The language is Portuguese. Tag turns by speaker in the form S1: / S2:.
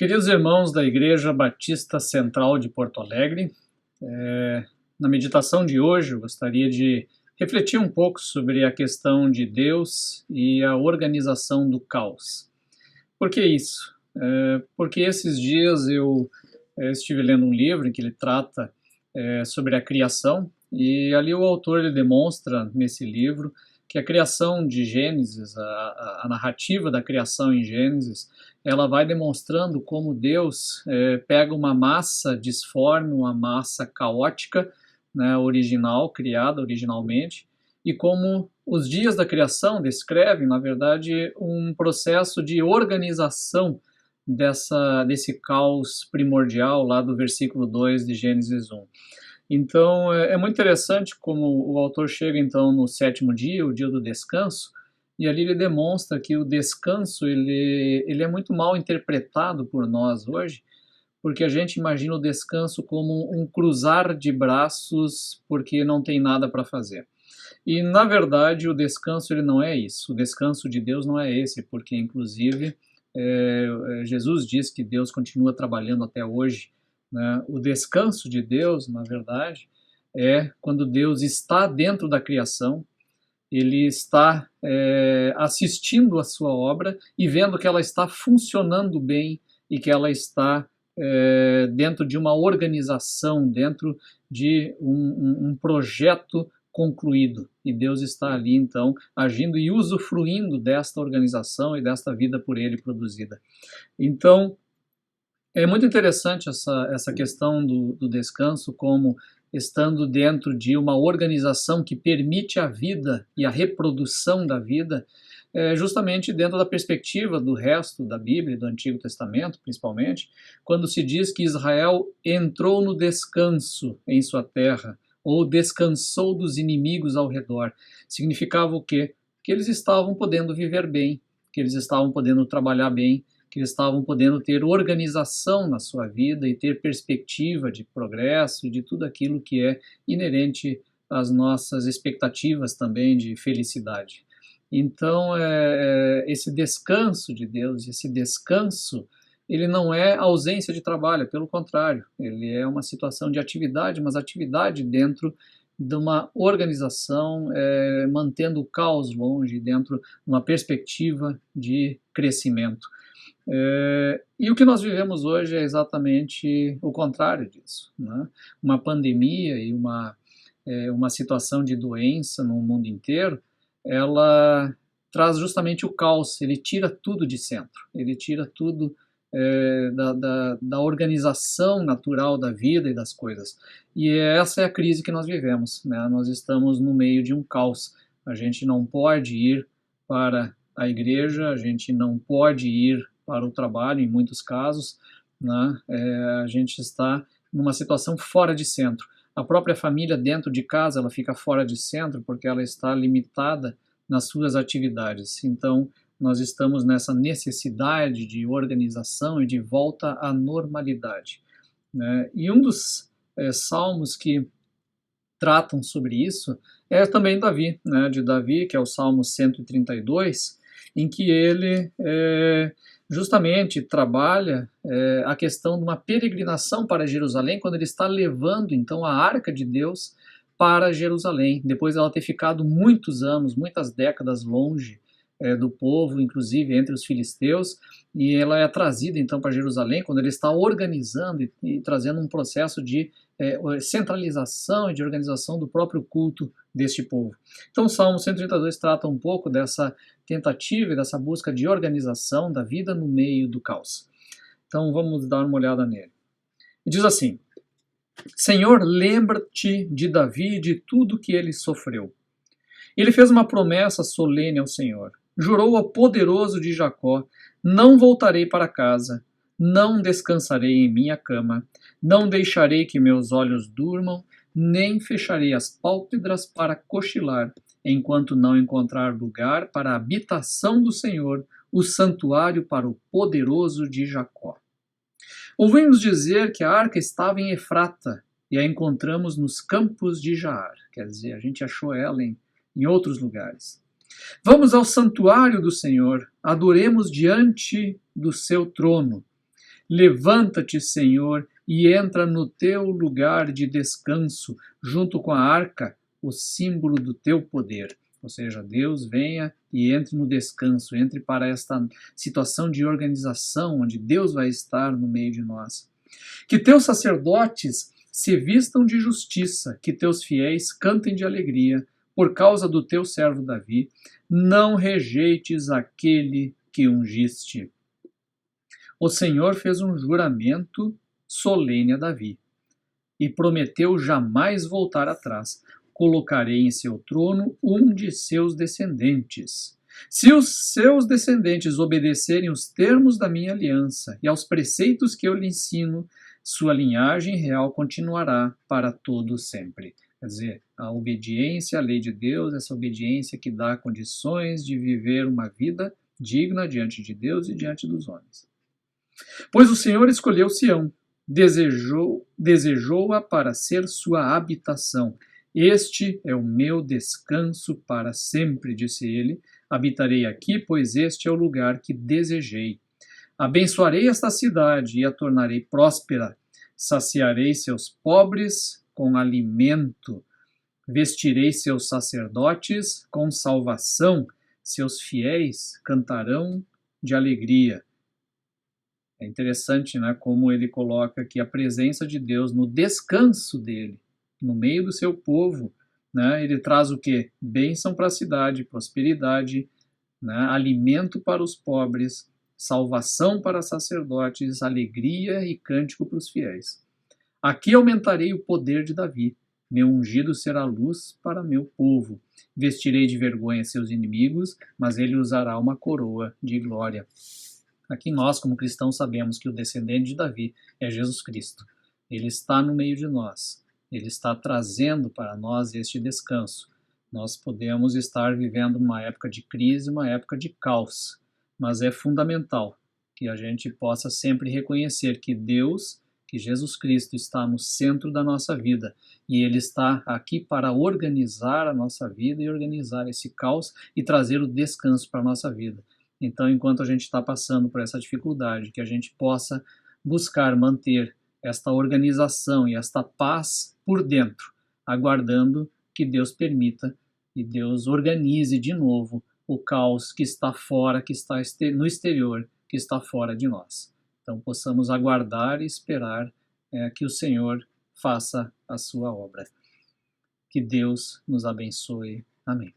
S1: Queridos irmãos da Igreja Batista Central de Porto Alegre, na meditação de hoje eu gostaria de refletir um pouco sobre a questão de Deus e a organização do caos. Por que isso? Porque esses dias eu estive lendo um livro em que ele trata sobre a criação, e ali o autor ele demonstra nesse livro que a criação de Gênesis, a narrativa da criação em Gênesis, ela vai demonstrando como Deus pega uma massa disforme, uma massa caótica, né, criada originalmente, e como os dias da criação descrevem, na verdade, um processo de organização desse caos primordial lá do versículo 2 de Gênesis 1. Então, é muito interessante como o autor chega, então, no sétimo dia, o dia do descanso, e ali ele demonstra que o descanso ele é muito mal interpretado por nós hoje, porque a gente imagina o descanso como um cruzar de braços porque não tem nada para fazer. E, na verdade, o descanso ele não é isso. O descanso de Deus não é esse, porque, inclusive, Jesus diz que Deus continua trabalhando até hoje, né? O descanso de Deus, na verdade, é quando Deus está dentro da criação, ele está assistindo a sua obra e vendo que ela está funcionando bem e que ela está dentro de uma organização, dentro de um projeto concluído. E Deus está ali, então, agindo e usufruindo desta organização e desta vida por ele produzida. Então, é muito interessante essa questão do descanso como estando dentro de uma organização que permite a vida e a reprodução da vida, justamente dentro da perspectiva do resto da Bíblia, do Antigo Testamento, principalmente, quando se diz que Israel entrou no descanso em sua terra, ou descansou dos inimigos ao redor. Significava o quê? Que eles estavam podendo viver bem, que eles estavam podendo trabalhar bem, que eles estavam podendo ter organização na sua vida e ter perspectiva de progresso e de tudo aquilo que é inerente às nossas expectativas também de felicidade. Então, esse descanso de Deus, esse descanso, ele não é ausência de trabalho, pelo contrário, ele é uma situação de atividade, mas atividade dentro de uma organização, mantendo o caos longe, dentro de uma perspectiva de crescimento. E o que nós vivemos hoje é exatamente o contrário disso, né? Uma pandemia e uma situação de doença no mundo inteiro, ela traz justamente o caos, ele tira tudo de centro, ele tira tudo da organização natural da vida e das coisas. E essa é a crise que nós vivemos, né? Nós estamos no meio de um caos, a gente não pode ir para a igreja, a gente não pode ir para o trabalho, em muitos casos, né? A gente está numa situação fora de centro. A própria família dentro de casa, ela fica fora de centro porque ela está limitada nas suas atividades. Então, nós estamos nessa necessidade de organização e de volta à normalidade, né? E um dos salmos que tratam sobre isso é também Davi, né? De Davi, que é o Salmo 132, em que ele justamente trabalha a questão de uma peregrinação para Jerusalém, quando ele está levando então a arca de Deus para Jerusalém, depois dela ter ficado muitos anos, muitas décadas longe do povo, inclusive entre os filisteus, e ela é trazida então para Jerusalém, quando ele está organizando e trazendo um processo de centralização e de organização do próprio culto deste povo. Então o Salmo 132 trata um pouco dessa tentativa e dessa busca de organização da vida no meio do caos. Então vamos dar uma olhada nele. E diz assim: Senhor, lembra-te de Davi e de tudo que ele sofreu. Ele fez uma promessa solene ao Senhor. Jurou ao poderoso de Jacó: não voltarei para casa, não descansarei em minha cama, não deixarei que meus olhos durmam, nem fecharei as pálpebras para cochilar, enquanto não encontrar lugar para a habitação do Senhor, o santuário para o poderoso de Jacó. Ouvimos dizer que a arca estava em Efrata e a encontramos nos campos de Jaar. Quer dizer, a gente achou ela em outros lugares. Vamos ao santuário do Senhor, adoremos diante do seu trono. Levanta-te, Senhor, e entra no teu lugar de descanso, junto com a arca, o símbolo do teu poder. Ou seja, Deus venha e entre no descanso, entre para esta situação de organização, onde Deus vai estar no meio de nós. Que teus sacerdotes se vistam de justiça, que teus fiéis cantem de alegria, por causa do teu servo Davi. Não rejeites aquele que ungiste. O Senhor fez um juramento solene a Davi e prometeu jamais voltar atrás. Colocarei em seu trono um de seus descendentes. Se os seus descendentes obedecerem os termos da minha aliança e aos preceitos que eu lhe ensino, sua linhagem real continuará para todo sempre. Quer dizer, a obediência à lei de Deus, essa obediência que dá condições de viver uma vida digna diante de Deus e diante dos homens. Pois o Senhor escolheu Sião, desejou-a para ser sua habitação. Este é o meu descanso para sempre, disse ele. Habitarei aqui, pois este é o lugar que desejei. Abençoarei esta cidade e a tornarei próspera. Saciarei seus pobres com alimento. Vestirei seus sacerdotes com salvação. Seus fiéis cantarão de alegria. É interessante, né, como ele coloca aqui a presença de Deus no descanso dele, no meio do seu povo. Né, ele traz o quê? Bênção para a cidade, prosperidade, né, alimento para os pobres, salvação para sacerdotes, alegria e cântico para os fiéis. Aqui aumentarei o poder de Davi. Meu ungido será luz para meu povo. Vestirei de vergonha seus inimigos, mas ele usará uma coroa de glória. Aqui nós, como cristãos, sabemos que o descendente de Davi é Jesus Cristo. Ele está no meio de nós. Ele está trazendo para nós este descanso. Nós podemos estar vivendo uma época de crise, uma época de caos, mas é fundamental que a gente possa sempre reconhecer que Deus, que Jesus Cristo está no centro da nossa vida e Ele está aqui para organizar a nossa vida e organizar esse caos e trazer o descanso para a nossa vida. Então, enquanto a gente está passando por essa dificuldade, que a gente possa buscar manter esta organização e esta paz por dentro, aguardando que Deus permita e Deus organize de novo o caos que está fora, que está no exterior, que está fora de nós. Então, possamos aguardar e esperar que o Senhor faça a sua obra. Que Deus nos abençoe. Amém.